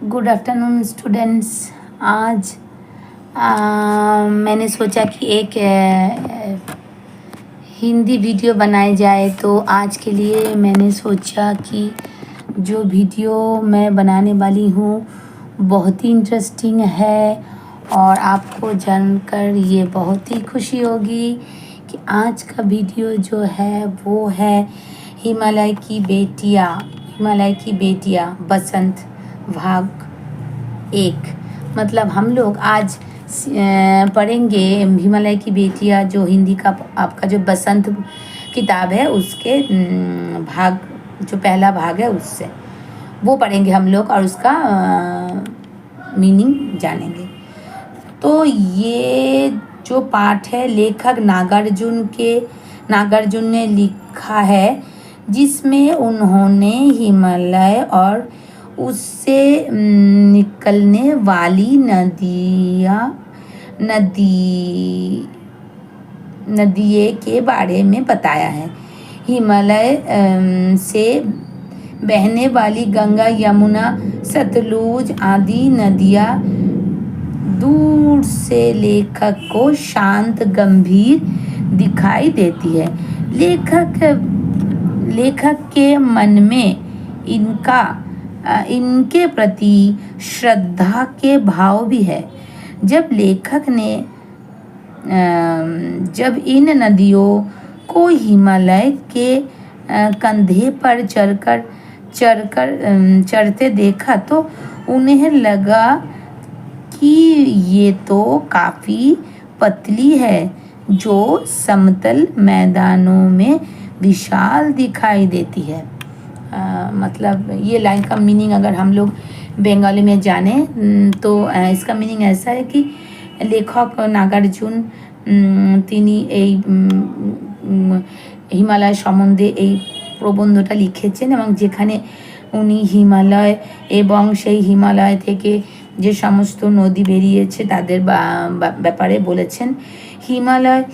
Good afternoon students. आज मैंने सोचा कि एक हिंदी वीडियो बनाई जाए, तो आज के लिए मैंने सोचा कि जो वीडियो मैं बनाने वाली हूँ बहुत ही इंटरेस्टिंग है और आपको जानकर ये बहुत ही खुशी होगी कि आज का वीडियो जो है वो है हिमालय की बेटियाँ बसंत भाग 1। मतलब हम लोग आज पढ़ेंगे हिमालय की बेटियाँ, जो हिंदी का आपका जो बसंत किताब है उसके भाग, जो पहला भाग है उससे वो पढ़ेंगे हम लोग और उसका मीनिंग जानेंगे। तो ये जो पाठ है लेखक नागार्जुन ने लिखा है, जिसमें उन्होंने हिमालय और उससे निकलने वाली नदियों के बारे में बताया है। हिमालय से बहने वाली गंगा, यमुना, सतलुज आदि नदियाँ दूर से लेखक को शांत गंभीर दिखाई देती है। लेखक के मन में इनके प्रति श्रद्धा के भाव भी है। जब लेखक ने जब इन नदियों को हिमालय के कंधे पर चढ़ते देखा तो उन्हें लगा कि ये तो काफ़ी पतली है, जो समतल मैदानों में विशाल दिखाई देती है। मतलब ये लाइन का मीनिंग अगर हम लोग बंगाली में जाने तो इसका मीनिंग ऐसा है कि लेखक नागार्जुन তিনি এই হিমালয় সম্বন্ধে এই প্রবন্ধটা লিখেছেন, এবং যেখানে উনি হিমালয় এবং সেই হিমালয় থেকে যে সমস্ত নদী বেরিয়েছে তাদের ব্যাপারে বলেছেন। হিমালয়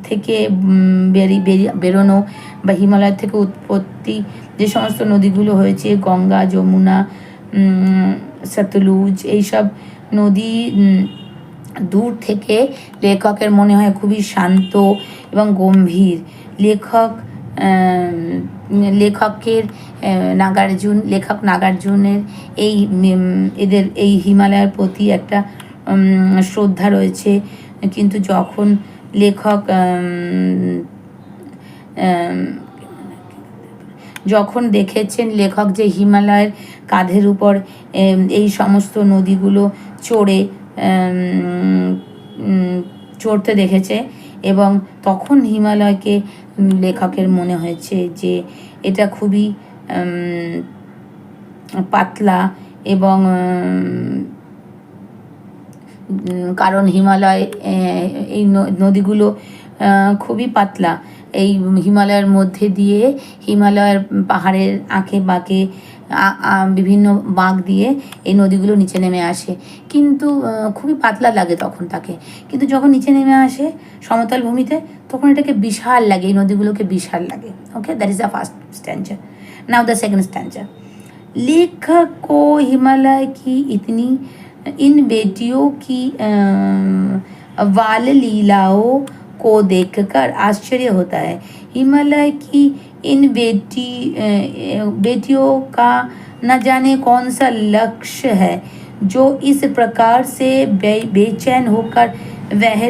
থেকে বেরোনো বা হিমালয় থেকে উৎপত্তি যে সমস্ত নদীগুলো হয়েছে, গঙ্গা, যমুনা, সতলুজ, এইসব নদী দূর থেকে লেখকের মনে হয় খুবই শান্ত এবং গম্ভীর। লেখক নাগার্জুনের এই হিমালয়ের প্রতি একটা শ্রদ্ধা রয়েছে। কিন্তু যখন দেখেছেন লেখক যে হিমালয়ের কাঁধের উপর এই সমস্ত নদীগুলো চড়তে দেখেছে, এবং তখন হিমালয়কে লেখকের মনে হয়েছে যে এটা খুবই পাতলা, এবং কারণ হিমালয় এই নদীগুলো খুবই পাতলা। এই হিমালয়ের মধ্যে দিয়ে হিমালয়ের পাহাড়ের আঁকে বাঁকে বিভিন্ন বাঁক দিয়ে এই নদীগুলো নিচে নেমে আসে, কিন্তু খুবই পাতলা লাগে তখন তাকে। কিন্তু যখন নিচে নেমে আসে সমতল ভূমিতে, তখন এটাকে বিশাল লাগে, এই নদীগুলোকে বিশাল লাগে। Okay, that is the first stanza. Now the second stanza. लेखक को हिमालय की इन बेटियों की बाल लीलाओं को देखकर आश्चर्य होता है। हिमालय की इन बेटियों का न जाने कौन सा लक्ष्य है, जो इस प्रकार से बेचैन होकर बह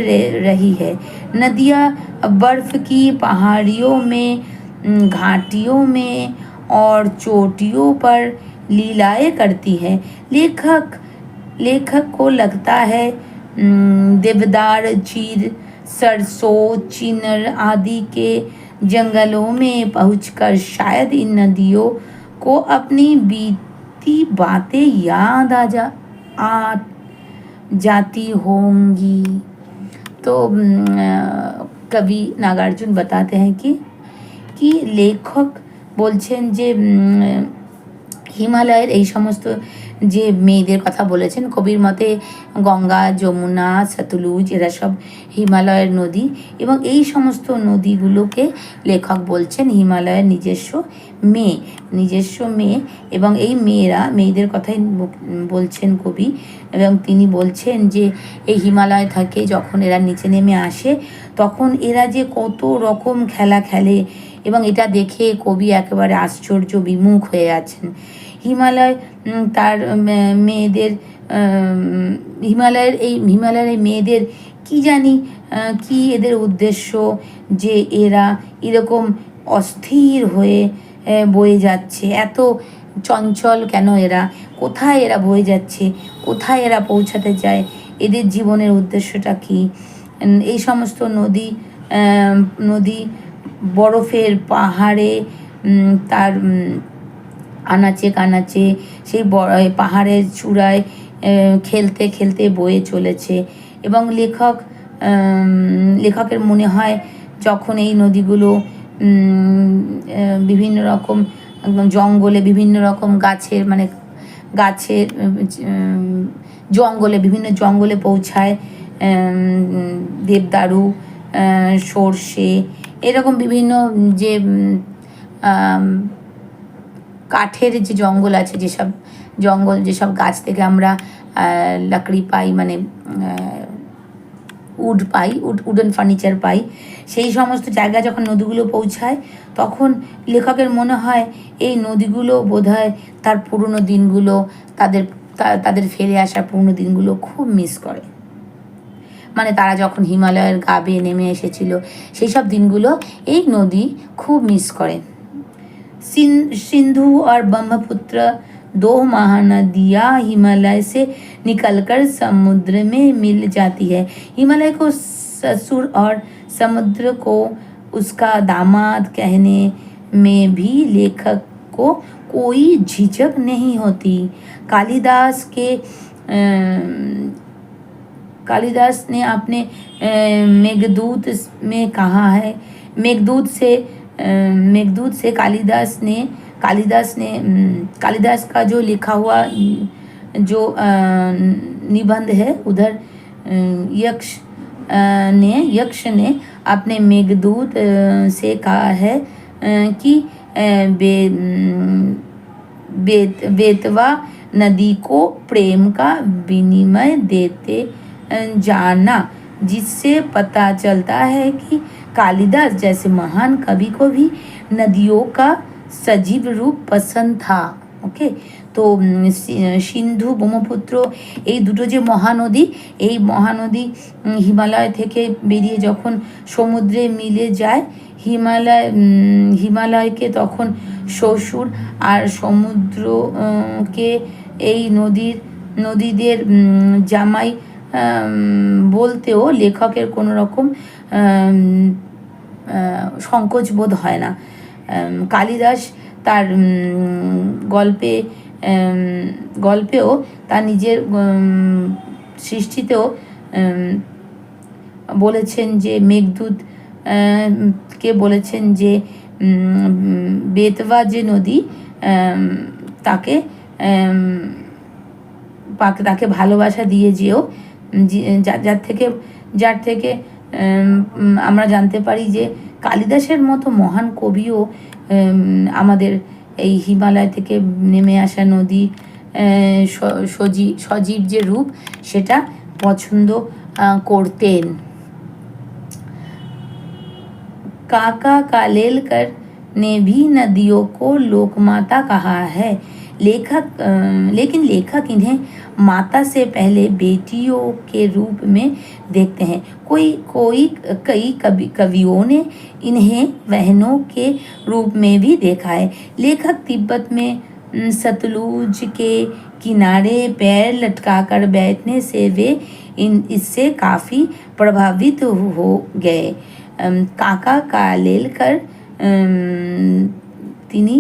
रही है। नदियाँ बर्फ की पहाड़ियों में, घाटियों में और चोटियों पर लीलाएं करती है। लेखक को लगता है देवदार, चीर, सरसों, चिनर आदि के जंगलों में पहुंचकर शायद इन नदियों को अपनी बीती बातें याद आ जाती होंगी। तो कवि नागार्जुन बताते हैं कि लेखक বলছেন যে হিমালয়ের এই সমস্ত যে মেয়েদের কথা বলেছেন, কবির মতে গঙ্গা, যমুনা, সতলুজ এরা সব হিমালয়ের নদী, এবং এই সমস্ত নদীগুলোকে লেখক বলছেন হিমালয়ের নিজস্ব মেয়ে। এবং এই মেয়েদের কথাই বলছেন কবি, এবং তিনি বলছেন যে এই হিমালয় থেকে যখন এরা নিচে নেমে আসে তখন এরা যে কত রকম খেলা খেলে, এবং এটা দেখে কবি একেবারে আশ্চর্য বিমুখ হয়ে আছেন। হিমালয় তার মেয়েদের হিমালয়ের এই মেয়েদের কি জানি কি এদের উদ্দেশ্য, যে এরা এরকম অস্থির হয়ে বয়ে যাচ্ছে, এত চঞ্চল কেন এরা, কোথায় এরা বয়ে যাচ্ছে, কোথায় এরা পৌঁছাতে চায়, এদের জীবনের উদ্দেশ্যটা কি। এই সমস্ত নদী বরফের পাহাড়ে তার আনাচে কানাচে সেই পাহাড়ের চূড়ায় খেলতে খেলতে বয়ে চলেছে। এবং লেখকের মনে হয় যখন এই নদীগুলো বিভিন্ন রকম জঙ্গলে, বিভিন্ন রকম গাছের বিভিন্ন জঙ্গলে পৌঁছায়, দেবদারু, সর্ষে, এরকম বিভিন্ন যে কাঠের যে জঙ্গল আছে, যেসব গাছ থেকে আমরা লাকড়ি পাই, মানে উডেন ফার্নিচার পাই, সেই সমস্ত জায়গায় যখন নদীগুলো পৌঁছায় তখন লেখকের মনে হয় এই নদীগুলো বোধহয় তার পুরনো দিনগুলো, তাদের ফেলে আসা পুরনো দিনগুলো খুব মিস করে। মানে তারা যখন হিমালয়ের গা বেয়ে নেমে এসেছিল সেই সব দিনগুলো এই নদী খুব মিস করে। सिंधु और ब्रह्मपुत्र दो महानदियाँ हिमालय से निकलकर समुद्र में मिल जाती है। हिमालय को ससुर और समुद्र को उसका दामाद कहने में भी लेखक को कोई झिझक नहीं होती। कालिदास ने अपने मेघदूत में कहा है, मेघदूत से कालिदास का जो लिखा हुआ जो निबंध है, उधर यक्ष ने अपने मेघदूत से कहा है कि बेतवा नदी को प्रेम का विनिमय देते जाना, जिससे पता चलता है कि कालिदास जैसे महान कवि को भी नदियों का सजीव रूप पसंद था। ओके, तो সিন্ধু ব্রহ্মপুত্র এই দুটো যে মহানদী, এই মহানদী হিমালয় থেকে বেরিয়ে যখন সমুদ্রে মিলে যায়, হিমালয়কে তখন শ্বশুর আর সমুদ্রকে এই নদীদের জামাই বলতেও লেখকের কোনো রকম সংকোচ বোধ হয় না। কালিদাস তার গল্পেও তার নিজের সৃষ্টিতেও বলেছেন যে মেঘদূত কে বলেছেন যে বেতবা যে নদী তাকে ভালোবাসা দিয়ে যেও, যার থেকে আমরা জানতে পারি যে কালিদাসের মতো মহান কবিও আমাদের এই হিমালয় থেকে নেমে আসা নদী সজীব যে রূপ সেটা পছন্দ করতেন। काका कालेलकर ने भी नदियों को लोकमाता कहा है। लेकिन लेखक इन्हें माता से पहले बेटियों के रूप में देखते हैं। कई कवियों ने इन्हें बहनों के रूप में भी देखा है। लेखक तिब्बत में सतलुज के किनारे पैर लटकाकर बैठने से वे इससे काफ़ी प्रभावित हो गए। কাকা কালেলকার তিনি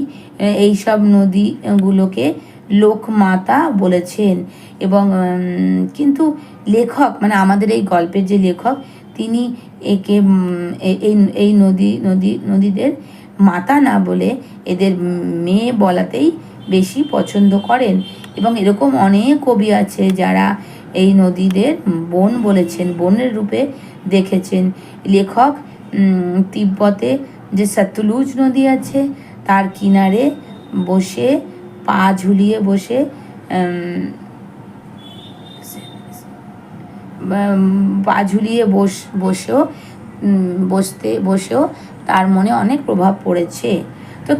এইসব নদীগুলোকে লোকমাতা বলেছেন, এবং কিন্তু লেখক মানে আমাদের এই গল্পের যে লেখক তিনি একে এই নদীদের মাতা না বলে এদের মেয়ে বলাতেই বেশি পছন্দ করেন। এবং এরকম অনেক কবি আছে যারা এই নদীদের বোন বলেছেন, বোনের রূপে দেখেছেন। লেখক তিব্বতে যে সতলুজ নদী আছে তার কিনারে বসে পা ঝুলিয়ে বসে পা ঝুলিয়ে বসেও তার মনে অনেক প্রভাব পড়েছে। তো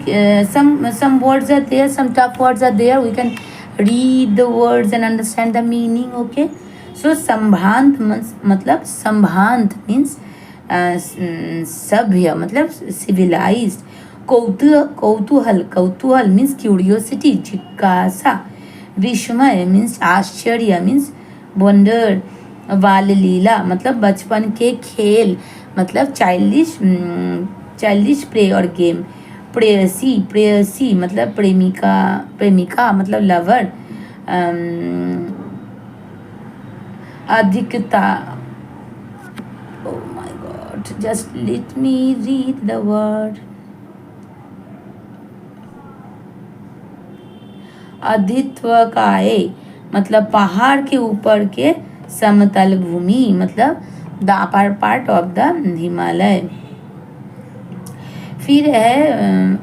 some words are there, some tough words are there, we can read the words and understand the meaning. Okay, so संभ्रांत मतलब संभ्रांत means सभ्य मतलब civilized. कौतूहल means curiosity, जिज्ञासा. विस्मय means आश्चर्य means wonder. बाल लीला मतलब बचपन के खेल मतलब चाइल्डिश प्ले और गेम. प्रेयसी मतलब प्रेमिका मतलब लवर. अधिकता, oh my god, just let me read the word. अधित्वकाय मतलब पहाड़ के ऊपर के समतल भूमि मतलब the upper part of the Himalaya. फिर है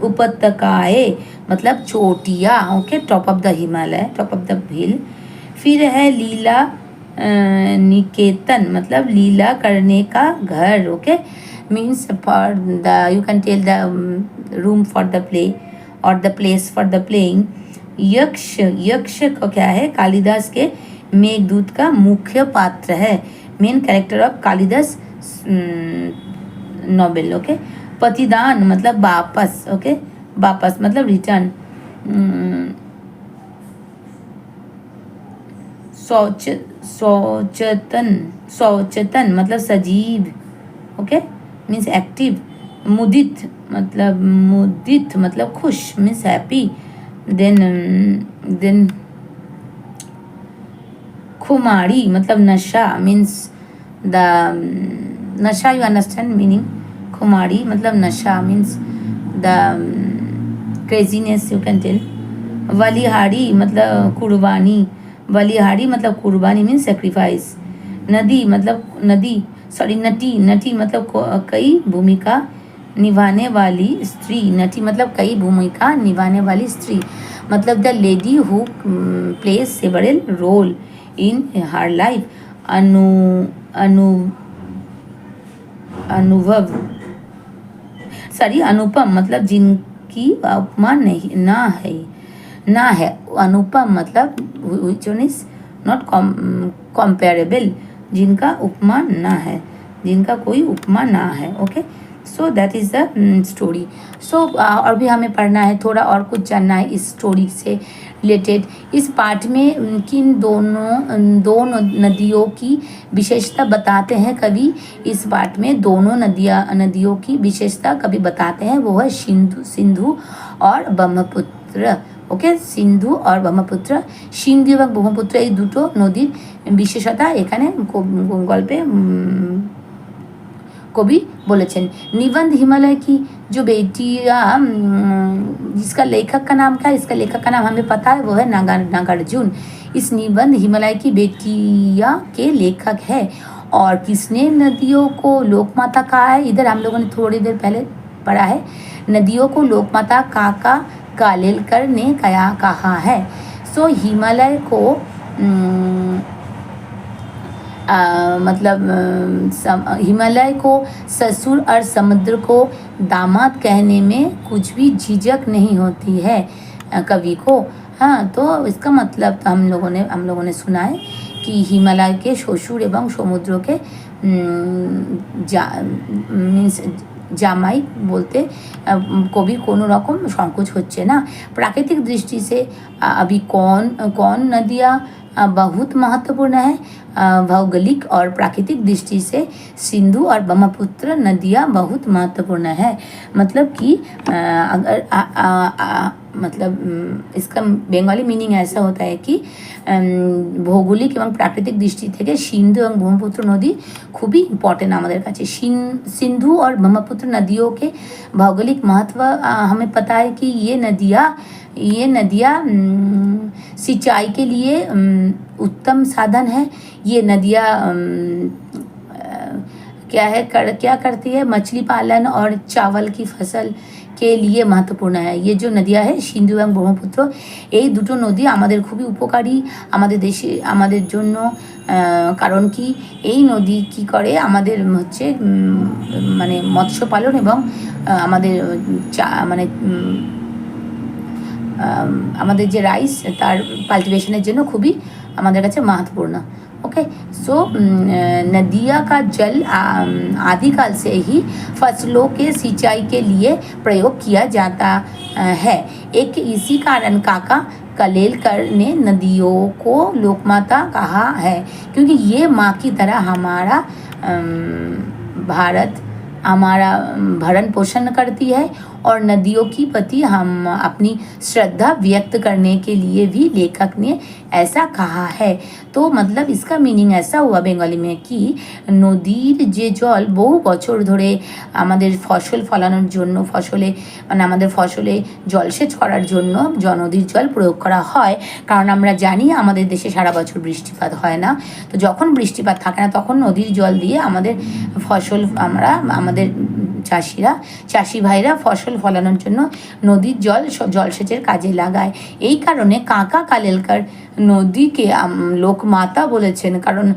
उपत्यकाए मतलब चोटिया. Okay, top of the Himalaya, top of the hill. फिर है लीला निकेतन मतलब लीला करने का घर. Okay, means for the you can tell the room for the play और the place for the playing. यक्ष को क्या है, कालिदास के मेघदूत का मुख्य पात्र है, main character of Kalidas novel. Okay, पतिदान मतलब वापस. ओके, वापस मतलब रिटर्न. सौचेतन मतलब सजीव. Okay, means active. मुदित मतलब खुश मीन्स हैप्पी. देन खुमारी मतलब नशा मीन्स द नशा. You understand meaning. खुमारी मतलब नशा means the craziness, you can tell. बलिहारी मतलब कुर्बानी. बलिहारी मतलब कुर्बानी मीन्स सेक्रीफाइस. नदी मतलब नटी मतलब कई भूमिका निभाने वाली स्त्री. नटी मतलब कई भूमिका निभाने वाली स्त्री मतलब the lady who plays several role in her life. अनुपम मतलब जिनकी उपमा ना है. अनुपम मतलब which one is not comparable, जिनका उपमा ना है, जिनका कोई उपमा ना है. Okay, so that is the story. So और भी हमें पढ़ना है, थोड़ा और कुछ जानना है इस स्टोरी से रिलेटेड. इस पाठ में किन दो नदियों की विशेषता बताते हैं कवि. इस पाठ में दोनों नदियों की विशेषता कवि बताते हैं, वो है सिंधु और ब्रह्मपुत्र. ओके, सिंधु और ब्रह्मपुत्र. सिंधु এবং ব্রহ্মপুত্র এই দুটো নদীর বিশেষতা এখানে গল্পে कवि बोलेছেন. निबंध हिमालय की जो बेटियाँ, जिसका लेखक का नाम क्या है, इसका लेखक का नाम हमें पता है, वो है नागार्जुन. इस निबंध हिमालय की बेटियाँ के लेखक है. और किसने नदियों को लोकमाता कहा है, इधर हम लोगों ने थोड़ी देर पहले पढ़ा है. नदियों को लोकमाता काका कालेलकर ने कहा है. सो हिमालय को मतलब हिमालय को ससुर और समुद्र को दामाद कहने में कुछ भी झिझक नहीं होती है कवि को. हाँ, तो इसका मतलब तो हम लोगों ने सुना है कि हिमालय के ससुर एवं समुद्र के मीन्स জামাই বলতে কবি কোনো রকম সংকোচ হচ্ছে না. प्राकृतिक दृष्टि से अभी कौन नदियाँ बहुत महत्वपूर्ण है. भौगोलिक और प्राकृतिक दृष्टि से सिंधु और ब्रह्मपुत्र नदियाँ बहुत महत्वपूर्ण है. मतलब कि अगर मतलब इसका बंगाली मीनिंग ऐसा होता है कि ভৌগোলিক এবং প্রাকৃতিক দৃষ্টি থেকে সিন্ধু এবং ব্রহ্মপুত্র নদী খুবই इम्पोर्टेंट हमारे काছে. सिंधु और ब्रह्मपुत्र नदियों के भौगोलिक महत्व हमें पता है कि ये नदियाँ सिंचाई के लिए उत्तम साधन है। ये नदियाँ क्या करती है, मछली पालन और चावल की फसल के लिए महत्वपूर्ण है। ये जो नदियाँ है সিন্ধু এবং ব্রহ্মপুত্র, এই দুটো নদী আমাদের খুবই উপকারী আমাদের দেশে, আমাদের জন্য। কারণ কি, এই নদী কি করে আমাদের হচ্ছে মানে মৎস্য পালন এবং আমাদের মানে আমাদের যে রাইস তার কাল্টিवेशনের जন্য খুবই আমাদের কাছে महत्वपूर्ण। ओके, सो नदिया का जल आदिकाल से ही फसलों के सिंचाई के लिए प्रयोग किया जाता है। एक इसी कारण काका कलेलकर ने नदियों को लोकमाता कहा है, क्योंकि ये माँ की तरह हमारा भारत हमारा भरण पोषण करती है। और नदियों की प्रति हम अपनी श्रद्धा व्यक्त करने के लिए भी लेखक ने ऐसा कहा है। तो मतलब इसका मीनिंग ऐसा हुआ बेंगली में कि নদীর যে জল বহু বছর ধরে আমাদের ফসল ফলানোর জন্য, মানে আমাদের ফসলে জলসেচ করার জন্য নদীর জল প্রয়োগ করা হয়। কারণ আমরা জানি আমাদের দেশে সারা বছর বৃষ্টিপাত হয় না, তো যখন বৃষ্টিপাত থাকে না তখন নদীর জল দিয়ে আমাদের ফসল, আমাদের চাষি ভাইরা ফসল ফলানোর জন্য নদীর জল জলসেচের কাজে লাগায়। এই কারণে কাকা কালেলকার নদীকে লোকমাতা বলেছেন, কারণ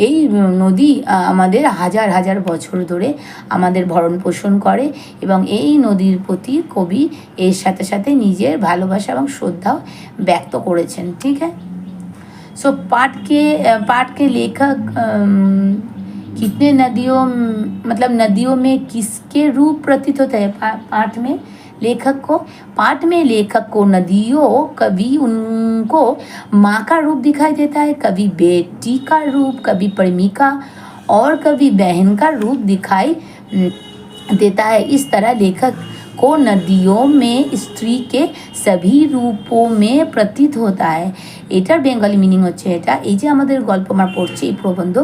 এই নদী আমাদের হাজার হাজার বছর ধরে আমাদের ভরণ পোষণ করে। এবং এই নদীর প্রতি কবি এর সাথে সাথে নিজের ভালোবাসা এবং শ্রদ্ধাও ব্যক্ত করেছেন। ঠিক আছে, सो पाठ के लेखक कितने नदियों, मतलब नदियों में किसके रूप प्रतीत होता है पाठ में लेखक को नदियों कभी उनको माँ का रूप दिखाई देता है, कभी बेटी का रूप, कभी प्रेमिका और कभी बहन का रूप दिखाई देता है। इस तरह लेखक को नदियों में स्त्री के सभी रूपों में प्रतीत होता है। এটার বেঙ্গলি মিনিং হচ্ছে এটা, এই যে আমাদের গল্প আমরা পড়ছি এই প্রবন্ধ,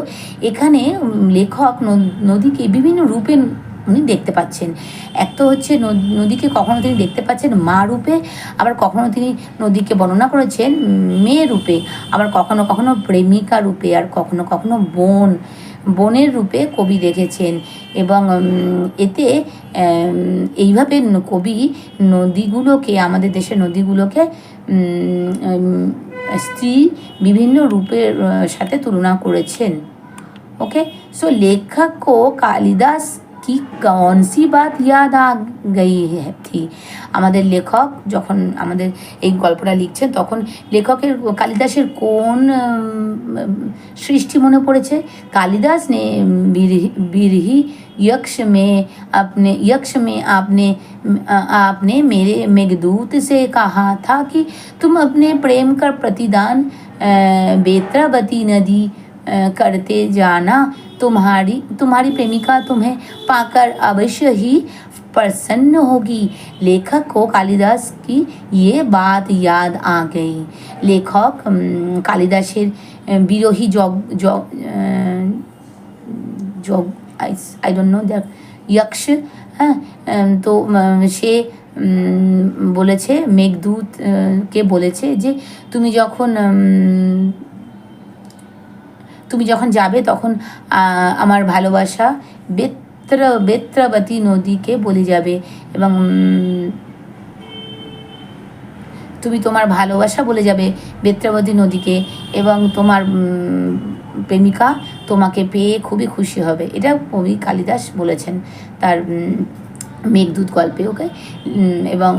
এখানে লেখক নদীকে বিভিন্ন রূপে উনি দেখতে পাচ্ছেন। এক তো হচ্ছে নদীকে কখনো তিনি দেখতে পাচ্ছেন মা রূপে, আবার কখনো তিনি নদীকে বর্ণনা করেছেন মেয়ে রূপে, আবার কখনো কখনো প্রেমিকা রূপে, আর কখনো কখনো বোনের রূপে কবি দেখেছেন। এবং এতে এইভাবে কবি নদীগুলোকে, আমাদের দেশের নদীগুলোকে স্ত্রী বিভিন্ন রূপের সাথে তুলনা করেছেন। ओके, सो लेखक को कालिदास की कौन सी बात याद आ गई थी? আমাদের লেখক যখন আমাদের এই গল্পটা লিখছেন তখন লেখকের কালিদাসের কোন সৃষ্টি মনে পড়েছে? कालिदास ने बिरही यक्ष में आपने मेरे मेघदूत से कहा था कि तुम अपने प्रेम का प्रतिदान बेत्रावती नदी करते जाना, तुम्हारी प्रेमिका तुम्हें पाकर अवश्य ही प्रसन्न होगी। लेखक को कालिदास की ये बात याद आ गई। लेखक कालिदासेर বিরহী आई डोंट नो দ্য यक्ष, হ্যাঁ, তো সে বলেছে মেঘদূত কে বলেছে যে তুমি যখন যাবে তখন আমার ভালোবাসা বেত্রাবতী নদীকে বলে যাবে, এবং তুমি তোমার ভালোবাসা বলে যাবে বেত্রাবতী নদীকে, এবং তোমার প্রেমিকা তোমাকে পেয়ে খুবই খুশি হবে। এটা কবি কালিদাস বলেছেন তার মেঘদূত গল্পে। ওকে, এবং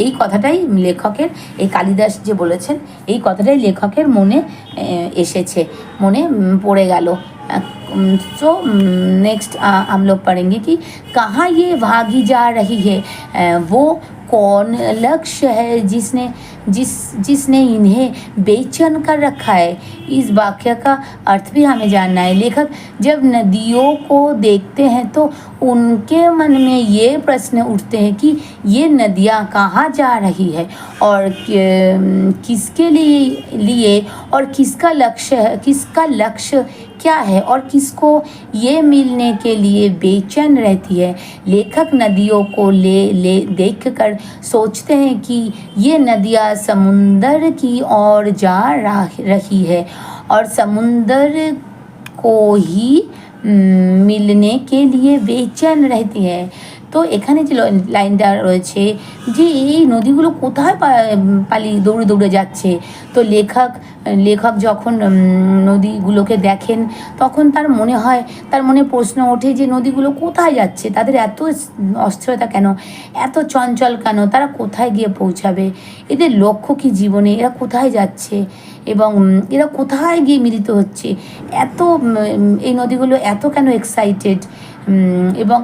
এই কথাটাই লেখকের, এই কালিদাস যে বলেছেন এই কথাটাই লেখকের মনে এসেছে, মনে পড়ে গেল। तो नेक्स्ट हम लोग पढ़ेंगे कि कहाँ ये भागी जा रही है, वो कौन लक्ष्य है जिसने इन्हें बेचैन कर रखा है। इस वाक्य का अर्थ भी हमें जानना है। लेखक जब नदियों को देखते हैं तो उनके मन में ये प्रश्न उठते हैं कि ये नदियाँ कहाँ जा रही है और किसके लिए और किसका लक्ष्य क्या है और किसको ये मिलने के लिए बेचैन रहती है। लेखक नदियों को ले देख कर सोचते हैं कि ये नदियाँ समुंदर की ओर जा रही है और समुंदर को ही मिलने के लिए बेचैन रहती है। তো এখানে যে লাইনটা রয়েছে যে এই নদীগুলো কোথায় পালিয়ে দৌড়ে দৌড়ে যাচ্ছে, তো লেখক যখন নদীগুলোকে দেখেন তখন তার মনে প্রশ্ন ওঠে যে নদীগুলো কোথায় যাচ্ছে, তাদের এত অস্থিরতা কেন, এত চঞ্চল কেন, তারা কোথায় গিয়ে পৌঁছাবে, এদের লক্ষ্য কী জীবনে, এরা কোথায় যাচ্ছে এবং এরা কোথায় গিয়ে মিলিত হচ্ছে, এই নদীগুলো এত কেন এক্সাইটেড। এবং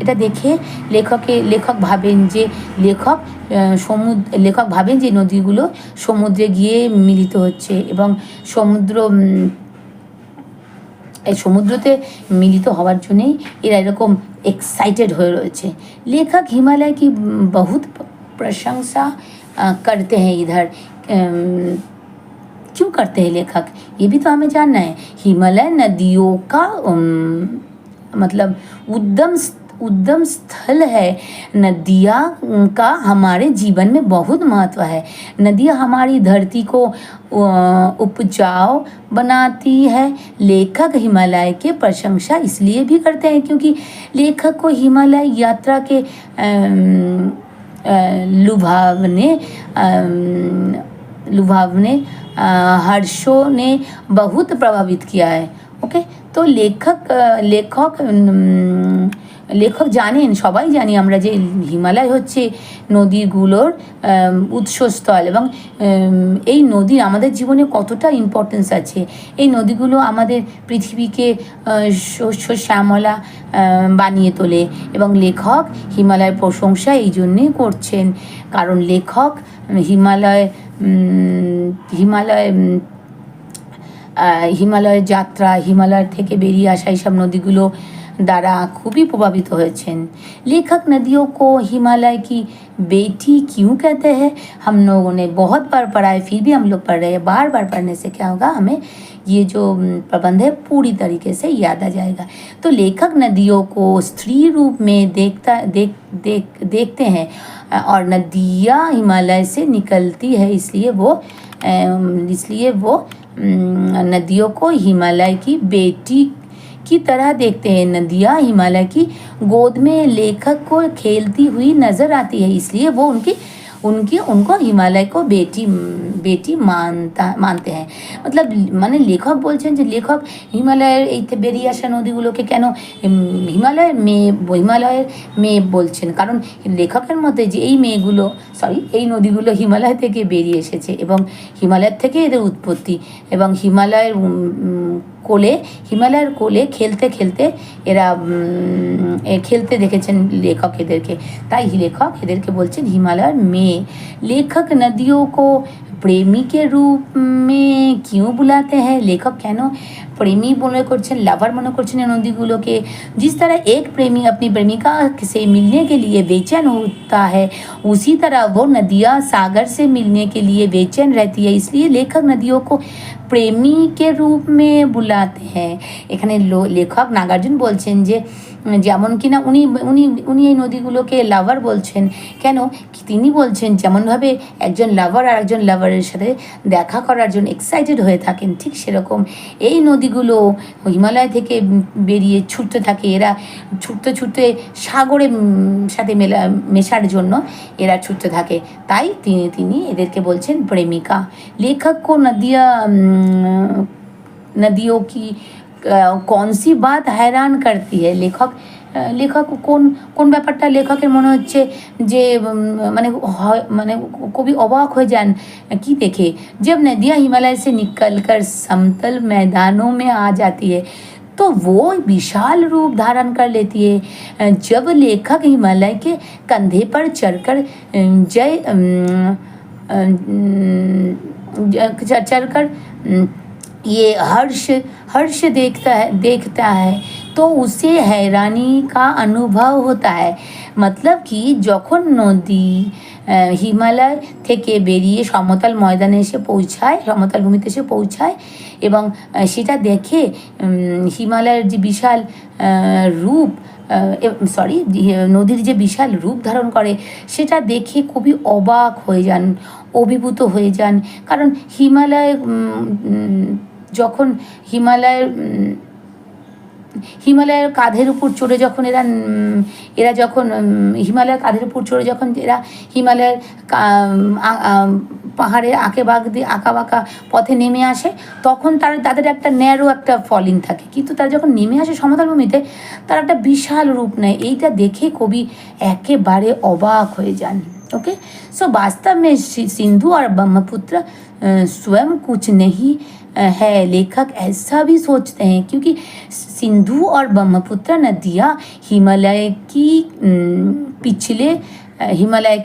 এটা দেখে লেখক ভাবেন যে নদীগুলো সমুদ্রে গিয়ে মিলিত হচ্ছে এবং সমুদ্রতে মিলিত হওয়ার জন্যেই এরা এরকম এক্সাইটেড হয়ে রয়েছে। লেখক হিমালয় की बहुत प्रशंसा करते हैं इधर। क्यों करते हैं लेखक, ये भी तो हमें जानना है। हिमालय नदियों का मतलब उद्गम स्थल है। नदियाँ का हमारे जीवन में बहुत महत्व है। नदियाँ हमारी धरती को उपजाऊ बनाती है। लेखक हिमालय के प्रशंसा इसलिए भी करते हैं क्योंकि लेखक को हिमालय यात्रा के लुभावने हर्षों ने बहुत प्रभावित किया है। ओके, तो লেখক জানেন, সবাই জানি আমরা যে হিমালয় হচ্ছে নদীগুলোর উৎসস্থল এবং এই নদীর আমাদের জীবনে কতটা ইম্পর্টেন্স আছে। এই নদীগুলো আমাদের পৃথিবীকে শস্য শ্যামলা বানিয়ে তোলে এবং লেখক হিমালয়ের প্রশংসা এই জন্যেই করছেন কারণ লেখক হিমালয়ের যাত্রা, হিমালয় থেকে বেরিয়ে আসা এইসব নদীগুলো দ্বারা খুবই প্রভাবিত হয়েছেন। लेखक नदियों को हिमालय की बेटी क्यों कहते हैं, हम लोगों ने बहुत बार पढ़ा है, फिर भी हम लोग पढ़ रहे हैं। बार बार पढ़ने से क्या होगा, हमें ये जो प्रबंध है पूरी तरीके से याद आ जाएगा। तो लेखक नदियों को स्त्री रूप में देखते हैं और नदियाँ हिमालय से निकलती है, इसलिए वो नदियों को हिमालय की बेटी की तरह देखते हैं। नदियाँ हिमालय की गोद में लेखक को खेलती हुई नजर आती है, इसलिए वो उनको हिमालय को बेटी मानते हैं। मतलब মানে লেখক বলছেন যে লেখক হিমালয়ের এই বেরিয়ে আসা নদীগুলোকে কেন হিমালয়ের মেয়ে বলছেন, কারণ লেখকের মধ্যে যে এই নদীগুলো হিমালয় থেকে বেরিয়ে এসেছে এবং হিমালয়ের থেকে এদের উৎপত্তি এবং হিমালয়ের কোলে খেলতে খেলতে এরা খেলতে দেখেছেন লেখক এদেরকে, তাই লেখক এদেরকে বলছেন হিমালয়ের মেয়ে। लेखक नदियों को प्रेमी के रूप में क्यों बुलाते हैं, लेखक কেন प्रेमी মনে করছেন, লাভার মনে করছেন এই নদীগুলোকে। जिस तरह एक प्रेमी अपनी प्रेमिका से मिलने के लिए बेचैन होता है, उसी तरह वो नदियाँ सागर से मिलने के लिए बेचैन रहती है, इसलिए लेखक नदियों को প্রেমী কে রূপ মে বুলাতে হ্যাঁ। এখানে লেখক নাগার্জুন বলছেন যে যেমন কিনা উনি এই নদীগুলোকে লাভার বলছেন, কেন তিনি বলছেন যেমনভাবে একজন লাভার আর একজন লাভারের সাথে দেখা করার জন্য এক্সাইটেড হয়ে থাকেন, ঠিক সেরকম এই নদীগুলো হিমালয় থেকে বেরিয়ে ছুটতে থাকে। এরা ছুটতে সাগরে সাথে মেশার জন্য এরা ছুটতে থাকে, তাই তিনি এদেরকে বলছেন প্রেমিকা। লেখক কো नदियों की कौन सी बात हैरान करती है, লেখক কোন ব্যাপারটা লেখকের মনে হচ্ছে যে মানে কবি অবাক হয়ে যান কি দেখে। जब नदियाँ हिमालय से निकलकर समतल मैदानों में आ जाती है तो वो विशाल रूप धारण कर लेती है। जब लेखक हिमालय के कंधे पर चढ़कर ये हर्ष देखता है तो तो उसे हैरानी का अनुभव होता है। मतलब कि যখন নদী হিমালয় থেকে বেরিয়ে সমতল ময়দানে এসে পৌঁছায়, সমতল ভূমিতে এসে পৌঁছায় এবং সেটা দেখে হিমালয়ের যে বিশাল রূপ, সরি, নদীর যে বিশাল রূপ ধারণ করে সেটা দেখে খুবই অবাক হয়ে যান, অভিভূত হয়ে যান। কারণ হিমালয় যখন হিমালয়ের কাঁধের উপর চড়ে যখন এরা যখন হিমালয়ের কাঁধের উপর চড়ে যখন এরা হিমালয়ের পাহাড়ের আঁকা বাঁকা পথে নেমে আসে, তখন তাদের একটা ন্যারো একটা ফলিং থাকে, কিন্তু তারা যখন নেমে আসে সমতল ভূমিতে তার একটা বিশাল রূপ নেয়। এইটা দেখে কবি একেবারে অবাক হয়ে যান। ओके, सो वास्तव में सिंधु और ब्रह्मपुत्र स्वयं कुछ नहीं है, लेखक ऐसा भी सोचते हैं, क्योंकि सिंधु और ब्रह्मपुत्र नदियाँ हिमालय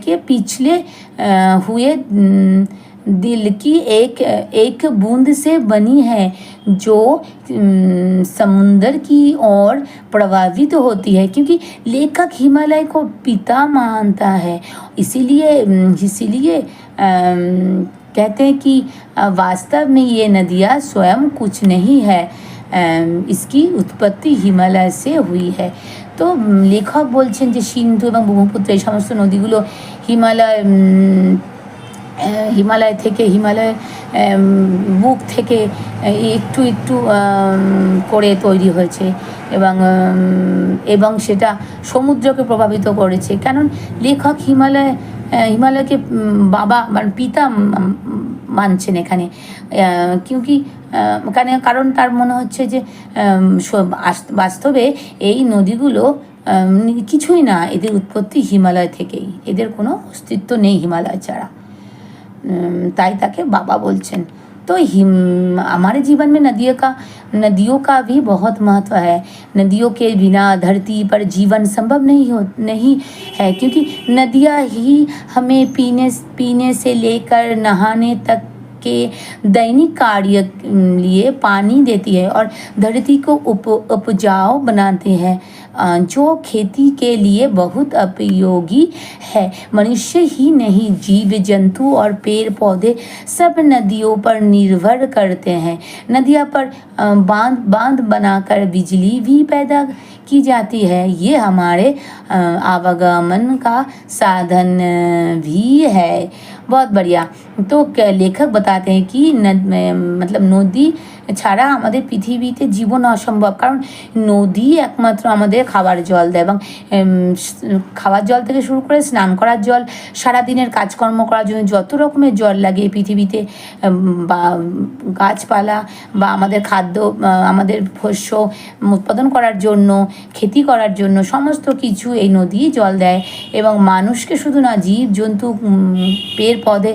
के पिछले हुए दिल की एक बूंद से बनी है, जो समुंदर की ओर प्रभावित होती है। क्योंकि लेखक हिमालय को पिता मानता है, इसीलिए कहते हैं कि वास्तव में ये नदियाँ स्वयं कुछ नहीं है, इसकी उत्पत्ति हिमालय से हुई है। तो लेखक বলছেন যে সিন্ধু এবং ব্রহ্মপুত্র এই সমস্ত নদীগুলো হিমালয় থেকে বুক থেকে একটু একটু করে তৈরি হয়েছে এবং সেটা সমুদ্রকে প্রভাবিত করেছে। কারণ লেখক হিমালয়কে বাবা মানে পিতা মানছেন এখানে, কারণ তার মনে হচ্ছে যে বাস্তবে এই নদীগুলো কিছুই না, এদের উৎপত্তি হিমালয় থেকেই, এদের কোনো অস্তিত্ব নেই হিমালয় ছাড়া, তাই তাকে बाबा बोलছেন। तो हमारे जीवन में नदियों का भी बहुत महत्व है। नदियों के बिना धरती पर जीवन संभव नहीं है, क्योंकि नदियाँ ही हमें पीने से लेकर नहाने तक के दैनिक कार्य लिए पानी देती है और धरती को उपजाऊ बनाते हैं, जो खेती के लिए बहुत उपयोगी है। मनुष्य ही नहीं, जीव जंतु और पेड़ पौधे सब नदियों पर निर्भर करते हैं। नदियाँ पर बांध बनाकर बिजली भी पैदा की जाती है, ये हमारे आवागमन का साधन भी है। बहुत बढ़िया। तो लेखक बताते हैं कि मतलब नदी ছাড়া আমাদের পৃথিবীতে জীবন অসম্ভব, কারণ নদী একমাত্র আমাদের খাবার জল দেয়, এবং খাবার জল থেকে শুরু করে স্নান করার জল, সারাদিনের কাজকর্ম করার জন্য যত রকমের জল লাগে পৃথিবীতে, বা গাছপালা বা আমাদের খাদ্য, আমাদের শস্য উৎপাদন করার জন্য, খেতি করার জন্য সমস্ত কিছু এই নদী জল দেয়। এবং মানুষকে শুধু না, জীব জন্তু পেড় পদে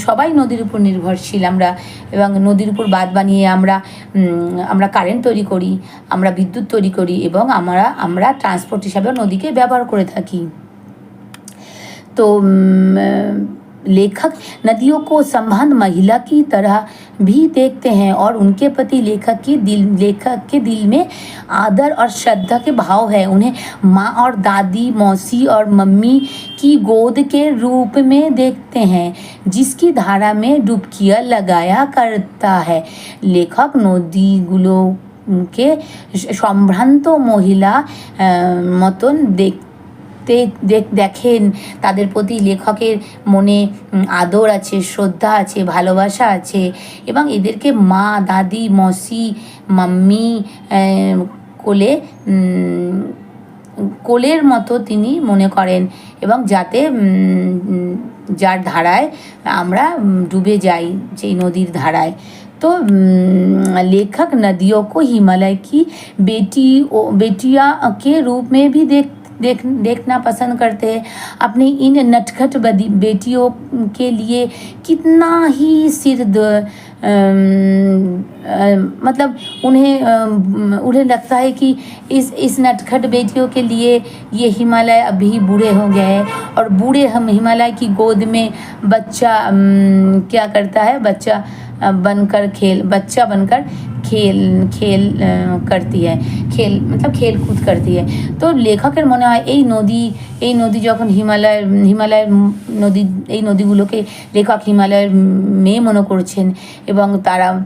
সবাই নদীর উপর নির্ভরশীল আমরা, এবং নদীর উপর বাঁধ বানিয়ে আমরা কারেন্ট তৈরি করি, আমরা বিদ্যুৎ তৈরি করি, এবং আমরা ট্রান্সপোর্ট হিসাবে নদীকে ব্যবহার করে থাকি। तो लेखक नदियों को संबंध महिला की तरह भी देखते हैं, और उनके प्रति लेखक के दिल में आदर और श्रद्धा के भाव है। उन्हें माँ और दादी, मौसी और मम्मी की गोद के रूप में देखते हैं, जिसकी धारा में डुबकियाँ लगाया करता है। लेखक নদীগুলোকে সম্ভ্রান্ত মহিলা মতন দেখেন, তাদের প্রতি লেখকের মনে আদর আছে, শ্রদ্ধা আছে, ভালোবাসা আছে, এবং এদেরকে মা, দাদি, মসি, মাম্মি কোলের মতো তিনি মনে করেন, এবং যার ধারায় আমরা ডুবে যাই, যেই নদীর ধারায়। तो लेखक नदियों को हिमालय की बेटियां के रूप में भी देखना पसंद करते हैं। अपनी इन नटखट बेटियों के लिए कितना ही मतलब उन्हें लगता है कि इस नटखट बेटियों के लिए ये हिमालय अभी बूढ़े हो गए हैं, और बूढ़े हम हिमालय की गोद में बच्चा क्या करता है, बच्चा बनकर খেল খেল করতি है খেল मतलब খেল কूद करती है। তো লেখকের মনে হয় এই নদী যখন হিমালয়ের নদী, এই নদীগুলোকে লেখক হিমালয়ের মেয়ে মনে করছেন এবং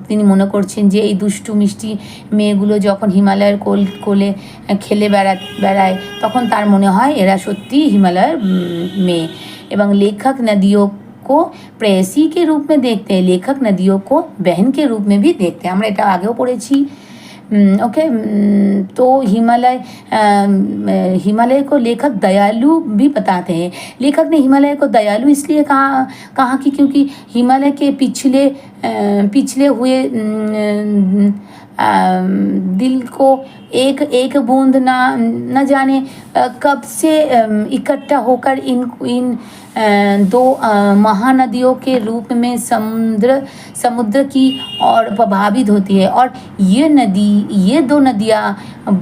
তিনি মনে করছেন যে এই দুষ্টু মিষ্টি মেয়েগুলো যখন হিমালয়ের কোলে খেলে বেড়ায় তখন তার মনে হয় এরা সত্যিই হিমালয়ের মেয়ে। এবং लेखक नदियों को प्रेयसी के रूप में देखते हैं, लेखक नदियों को बहन के रूप में भी देखते हैं। আমরা এটা আগেও পড়েছি। ओके, तो हिमालय को लेखक दयालु भी बताते हैं। लेखक ने हिमालय को दयालु इसलिए कहा कि क्योंकि हिमालय के पिछले हुए दिल को एक बूंद न जाने कब से इकट्ठा होकर इन दो महानदियों के रूप में समुद्र की ओर प्रभावित होती है और ये दो नदियाँ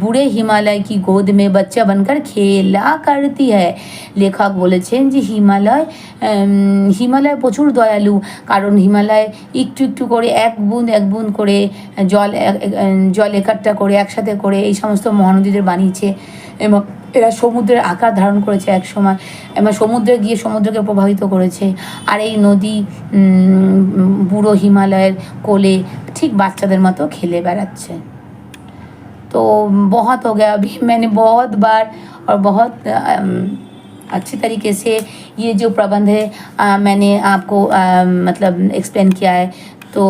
बूढ़े हिमालय की गोद में बच्चा बनकर खेला करती है। लेखक বলেছেন যে হিমালয় প্রচুর দয়ালু, কারণ হিমালয় একটু করে এক বুঁদ করে জল একট্টা করে একসাথে করে এই সমস্ত মহানদীদের বানিয়েছে এবং এরা সমুদ্রের আকার ধারণ করেছে এক সময় এবং সমুদ্রে গিয়ে সমুদ্রকে প্রভাবিত করেছে। আর এই নদী বুড়ো হিমালয়ের কোলে ঠিক বাচ্চাদের মতো খেলে বেড়াচ্ছে। तो बहुत हो गया, अभी मैंने बहुत बार और बहुत अच्छी तरीके से ये जो प्रबंध है मैंने आपको मतलब एक्सप्लेन किया है। तो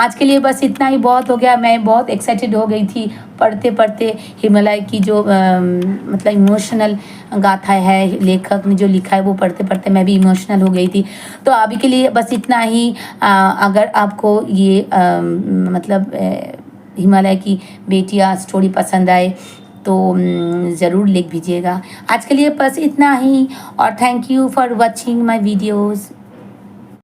आज के लिए बस इतना ही बहुत हो गया। मैं बहुत एक्साइटेड हो गई थी पढ़ते हिमालय की जो मतलब इमोशनल गाथा है, लेखक ने जो लिखा है वो पढ़ते मैं भी इमोशनल हो गई थी। तो अभी के लिए बस इतना ही। अगर आपको ये मतलब हिमालय की बेटियाँ स्टोरी पसंद आए तो ज़रूर लिख दीजिएगा। आज के लिए बस इतना ही और thank you for watching my videos.